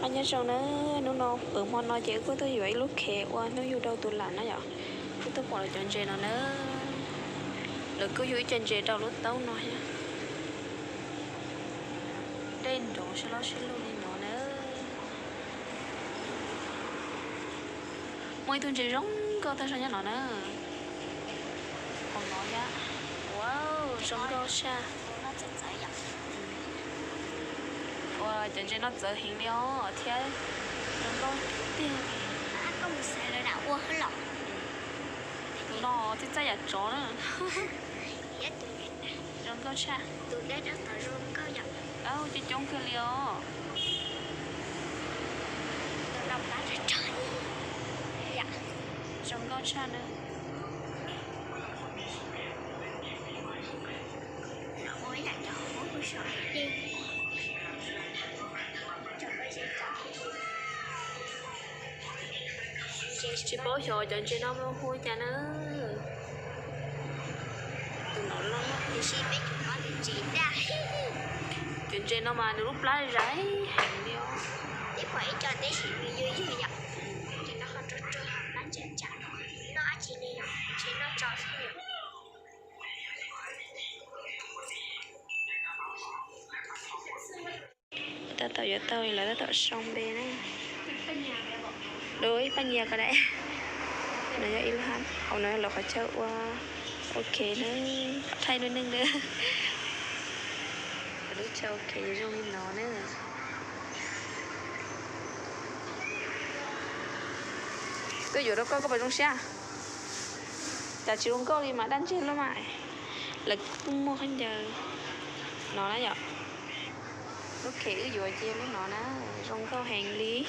anh nhớ sao nó mòn nói chứ của tôi vậy lúc khé qua nó vô đâu tôi làm nó vậy tôi bỏ lại chân trên nó là cứ dưới chân trên đâu lúc tao nói nhá trên chỗ sẽ luôn đi nó mỗi tuần chỉ giống câu ta sao nhá nó còn nói nhá wow giống câu xa wow chân trên nó dở hình đeo thế giống câu tiền có một xe là đã qua hết lọ nó thì chắc là chó nữa yes tụi giống câu xa tụi đây đã tới rồi câu dọc đâu chỉ chống kia liều tụi đọc lá trời trời dạ giống câu xa nữa nó mới là cho mỗi buổi sáng đi chỉ bố cho chân trên nó mới hôi cha nữa tụi nó lắm thì chị biết nó thì chị ra chân trên nó mà lúc lá rải hành đi thì phải cho tới chị vui vui vậy thì nó không cho học nó chả chả nó chỉ đi chỉ nó cho ta tạo cho tôi là ta tạo xong bên này đối bên nhà cái đấy nó cho Ilham ông nói là phải chơi qua ok nó thay đôi nâng nữa đối chơi ok trong nó nữa tôi dù đâu có bài trong xe ta chỉ uống câu đi mà đan trên nó mãi là cũng mua khăn giờ nó nói vậy ok ví dụ chia với nó trong câu hàng lý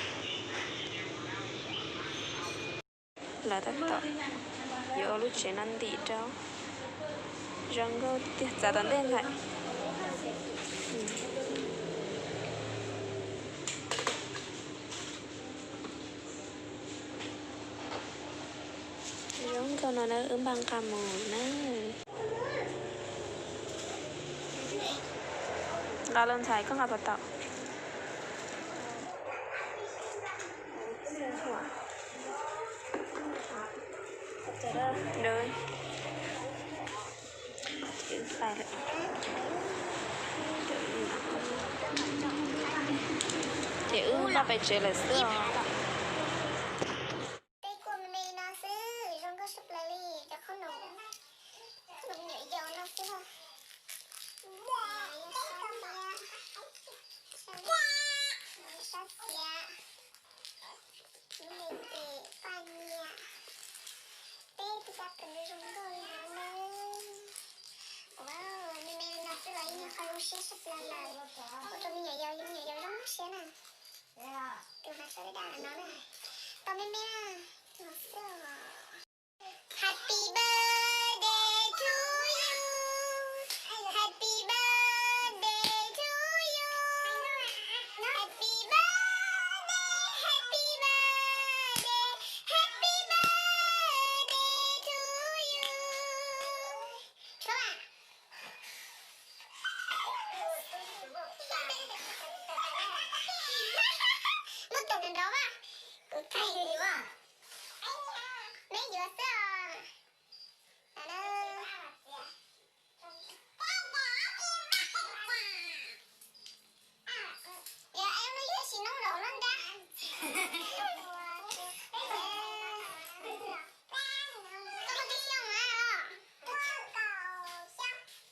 là tất cả giờ lúc chuyện ăn đi cháu rằng câu giả tấn đen vậy giống câu nó ứng bằng cam mồ nó lên thầy có gặp tao đời chữ phải chữ nó phải chữ là xưa Happy birthday to you. Happy birthday to you. Happy birthday, happy birthday, happy birthday to you. Các bạn. Mất tuần đến đó mà. Thầy đi mà. Mấy giờ sao? Dạ em nói với chị nóng độ lên ra. Có con tí xong mà.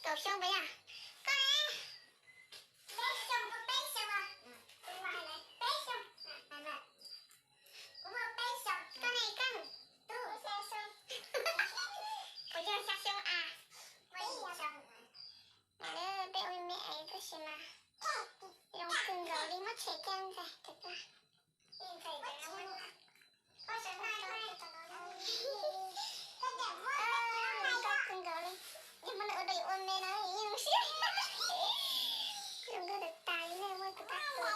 Cầu xong vậy à? Con ơi. Bé xong có bé xong à? Bé xong. Cũng một bé xong. Con này con. Có cho sao xong à? Mấy giờ xong? Mà nó bé ơi mẹ ấy có gì mà. Lòng cưng rồi đi mất thời gian rồi. Thật ra. Yên thầy phải nóng anh. Có sẵn hai thôi. Có cưng rồi đi. Nhưng mà ở đây ôn mẹ nói yên xíu. Đừng có được tài với em ơi của ta cười.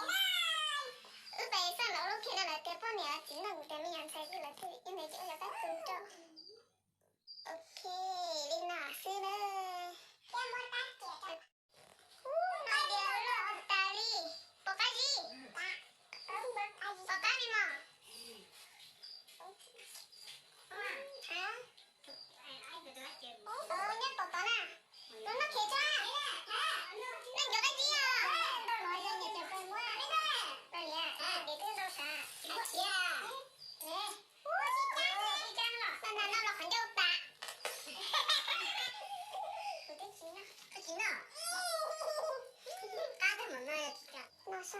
Vậy sao nó lúc khi là cái bọn nhà chỉ là một cái mình ăn sai cứ là thế. Em này chỉ là các cưng cho. Ok, đi nào xưa nữa. Em muốn tắt kìa. Nó đều là một tà đi. Bộ cái gì? Không 진아. 까다 만나야 진짜. 나 서.